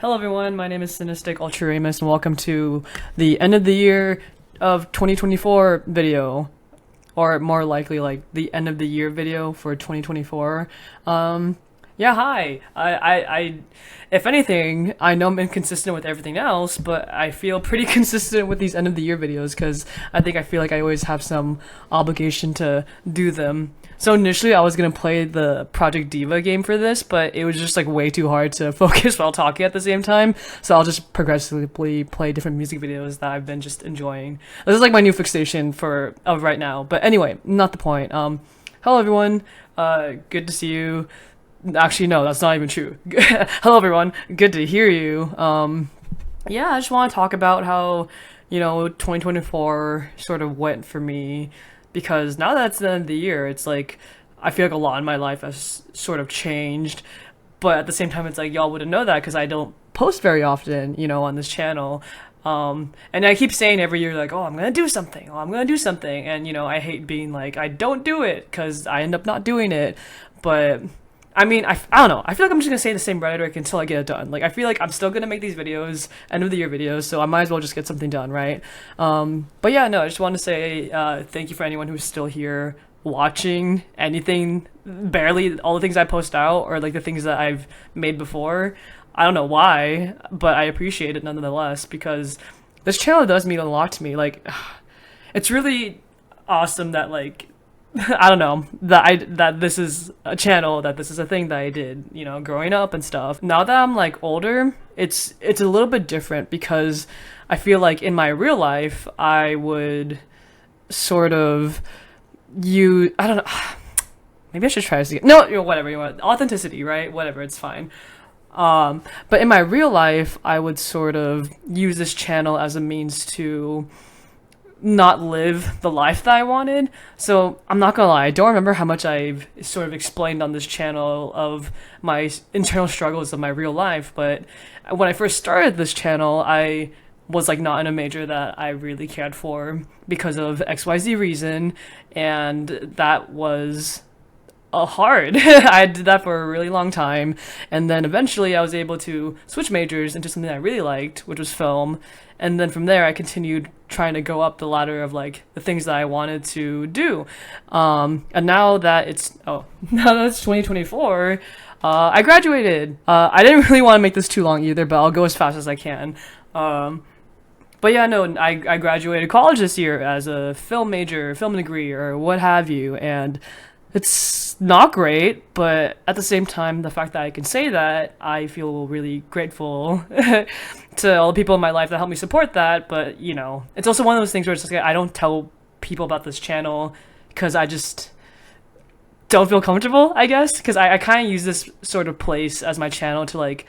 Hello everyone, my name is Cynistic Ultra-Ramus and welcome to the end of the year of 2024 video. Or more likely like the end of the year video for 2024. Yeah, hi. If anything, I know I'm inconsistent with everything else, but I feel pretty consistent with these end of the year videos because I feel like I always have some obligation to do them. So initially I was gonna play the Project Diva game for this, but it was just like way too hard to focus while talking at the same time. So I'll just progressively play different music videos that I've been just enjoying. This is like my new fixation for right now. But anyway, not the point. Hello everyone. Good to see you. Actually, no, that's not even true. Hello everyone. Good to hear you. Yeah, I just want to talk about how 2024 sort of went for me. Because now that it's the end of the year, it's like, I feel like a lot in my life has sort of changed. But at the same time, it's like, y'all wouldn't know that because I don't post very often, on this channel. And I keep saying every year, like, oh, I'm going to do something. Oh, I'm going to do something. And, I hate being like, I don't do it because I end up not doing it. But I mean, I don't know. I feel like I'm just going to say the same rhetoric until I get it done. Like, I feel like I'm still going to make these videos, end of the year videos, so I might as well just get something done, right? But yeah, no, I just want to say thank you for anyone who's still here watching anything, barely all the things I post out or like the things that I've made before. I don't know why, but I appreciate it nonetheless because this channel does mean a lot to me. Like, it's really awesome that like I don't know that this is a channel, that this is a thing that I did, growing up and stuff. Now that I'm like older, it's a little bit different because I feel like in my real life I would sort of I don't know. Maybe I should try this again. No, whatever you want. Authenticity, right? Whatever, it's fine. But in my real life, I would sort of use this channel as a means to not live the life that I wanted. So I'm not gonna lie, I don't remember how much I've sort of explained on this channel of my internal struggles of my real life, but when I first started this channel, I was like not in a major that I really cared for because of XYZ reason, and that was hard. I did that for a really long time, and then eventually I was able to switch majors into something I really liked, which was film, and then from there I continued trying to go up the ladder of like the things that I wanted to do. And now that it's now that it's 2024, I graduated. I didn't really want to make this too long either, but I'll go as fast as I can. But yeah, no, I graduated college this year as a film major, film degree, or what have you, and it's not great, but at the same time, the fact that I can say that, I feel really grateful to all the people in my life that helped me support that. But, it's also one of those things where it's like, I don't tell people about this channel because I just don't feel comfortable, I guess. Because I kind of use this sort of place as my channel to, like,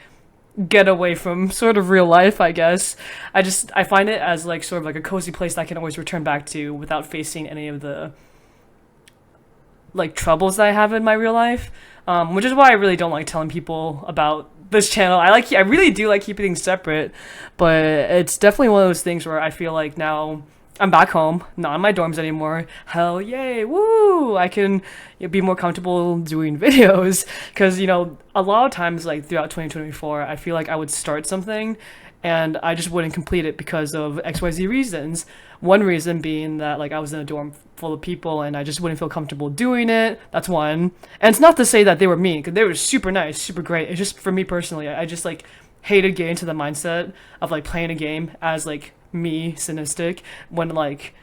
get away from sort of real life, I guess. I find it as, like, sort of like a cozy place that I can always return back to without facing any of the like troubles that I have in my real life, which is why I really don't like telling people about this channel. I really do like keeping things separate, but it's definitely one of those things where I feel like now I'm back home, not in my dorms anymore. Hell yay, woo! I can be more comfortable doing videos because a lot of times like throughout 2024, I feel like I would start something and I just wouldn't complete it because of XYZ reasons. One reason being that like I was in a dorm full of people and I just wouldn't feel comfortable doing it. That's one. And it's not to say that they were mean, because they were super nice, super great. It's just for me personally, I just like hated getting to the mindset of like playing a game as like me, Cynistic, when like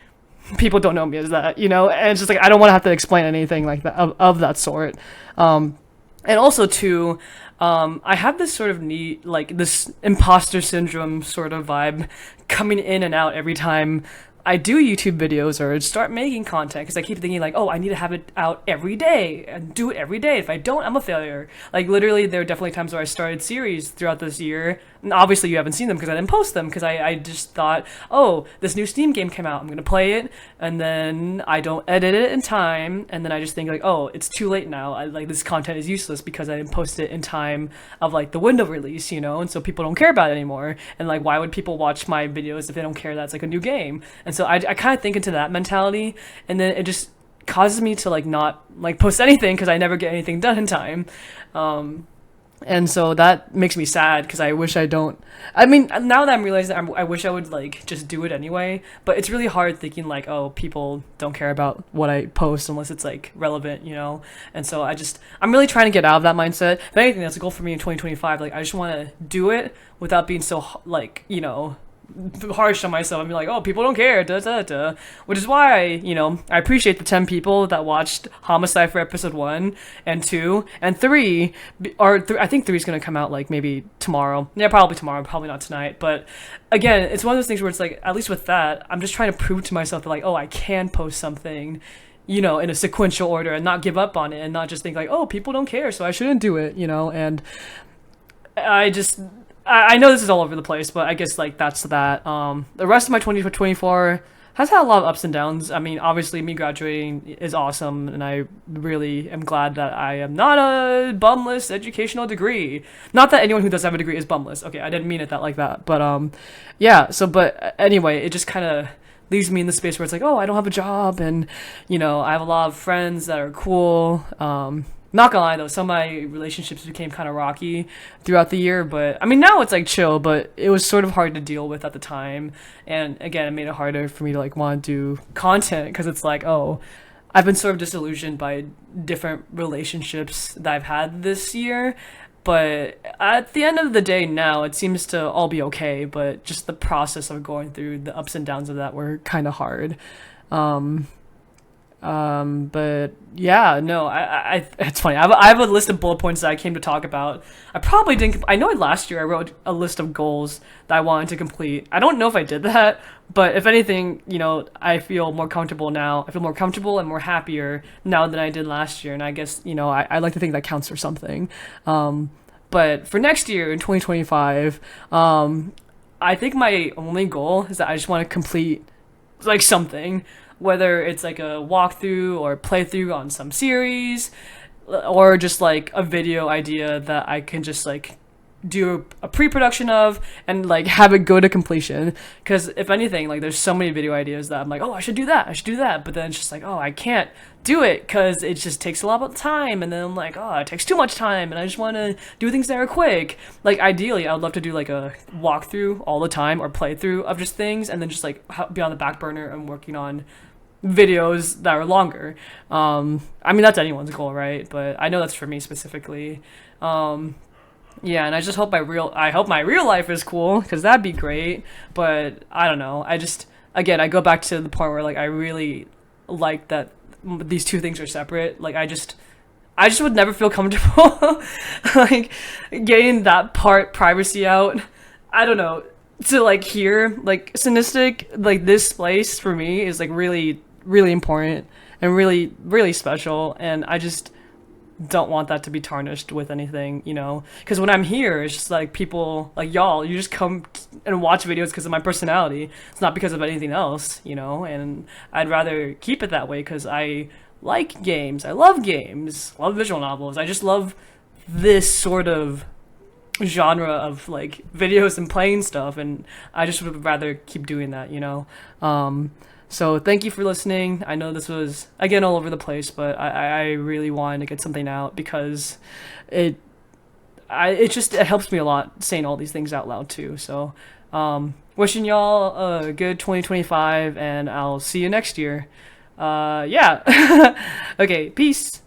people don't know me as that, and it's just like I don't want to have to explain anything like that of that sort. And also too, I have this sort of need, like this imposter syndrome sort of vibe coming in and out every time I do YouTube videos or start making content, because I keep thinking like, oh, I need to have it out every day and do it every day. If I don't, I'm a failure. Like literally, there are definitely times where I started series throughout this year. And obviously, you haven't seen them because I didn't post them because I just thought, oh, this new Steam game came out. I'm gonna play it, and then I don't edit it in time, and then I just think like, oh, it's too late now. Like this content is useless because I didn't post it in time of like the window release, and so people don't care about it anymore. And like, why would people watch my videos if they don't care that's like a new game? And so I kind of think into that mentality, and then it just causes me to like not like post anything because I never get anything done in time. And so that makes me sad because I wish I don't. I mean, now that I'm realizing, I wish I would like just do it anyway. But it's really hard thinking like, oh, people don't care about what I post unless it's like relevant, you know. And so I'm really trying to get out of that mindset. If anything, that's a goal for me in 2025. Like, I just want to do it without being so like, you know, harsh on myself and be like, oh, people don't care, da da da. Which is why, you know, I appreciate the 10 people that watched Homicide for episode 1 and 2 and 3, I think 3 is gonna come out like maybe tomorrow. Yeah, probably tomorrow, probably not tonight. But again, it's one of those things where it's like, at least with that, I'm just trying to prove to myself that like, oh, I can post something, you know, in a sequential order and not give up on it and not just think like, oh, people don't care, so I shouldn't do it, you know. And I know this is all over the place, but I guess like that's that. The rest of my 2024 has had a lot of ups and downs. I mean, obviously me graduating is awesome, and I really am glad that I am not a bumless educational degree. Not that anyone who does have a degree is bumless. Okay, I didn't mean it that like that, but yeah. So, but anyway, it just kind of leaves me in the space where it's like, oh, I don't have a job, and you know, I have a lot of friends that are cool. Not gonna lie though, some of my relationships became kind of rocky throughout the year, but I mean now it's like chill, but it was sort of hard to deal with at the time, and again it made it harder for me to like want to do content because it's like, oh, I've been sort of disillusioned by different relationships that I've had this year, but at the end of the day now it seems to all be okay, but just the process of going through the ups and downs of that were kind of hard. Um, but yeah, no, it's funny. I have a list of bullet points that I came to talk about. I probably didn't, I know last year I wrote a list of goals that I wanted to complete. I don't know if I did that, but if anything, you know, I feel more comfortable now. I feel more comfortable and more happier now than I did last year. And I guess, you know, I like to think that counts for something. But for next year in 2025, I think my only goal is that I just want to complete like something, whether it's like a walkthrough or playthrough on some series, or just like a video idea that I can just like do a pre-production of and like have it go to completion. Because if anything, like there's so many video ideas that I'm like, oh, I should do that, but then it's just like, oh, I can't do it because it just takes a lot of time, and then I'm like, oh, it takes too much time, and I just want to do things that are quick. Like ideally I would love to do like a walkthrough all the time or playthrough of just things, and then just like be on the back burner and working on videos that are longer. I mean, that's anyone's goal, right? But I know that's for me specifically. Yeah, and I just hope I hope my real life is cool, because that'd be great. But I don't know. Again, I go back to the point where like I really like that these two things are separate. Like I just would never feel comfortable like getting that part privacy out. I don't know. To like here, like Cynistic, like this place for me is like really, really important and really, really special, and I just don't want that to be tarnished with anything, you know. Because when I'm here, it's just like people like y'all, you just come and watch videos because of my personality. It's not because of anything else, you know. And I'd rather keep it that way because I like games, I love games, love visual novels. I just love this sort of genre of like videos and playing stuff, and I just would rather keep doing that, you know. So thank you for listening. I know this was again all over the place, but I really wanted to get something out because it helps me a lot saying all these things out loud too. So wishing y'all a good 2025, and I'll see you next year. Yeah. Okay, peace.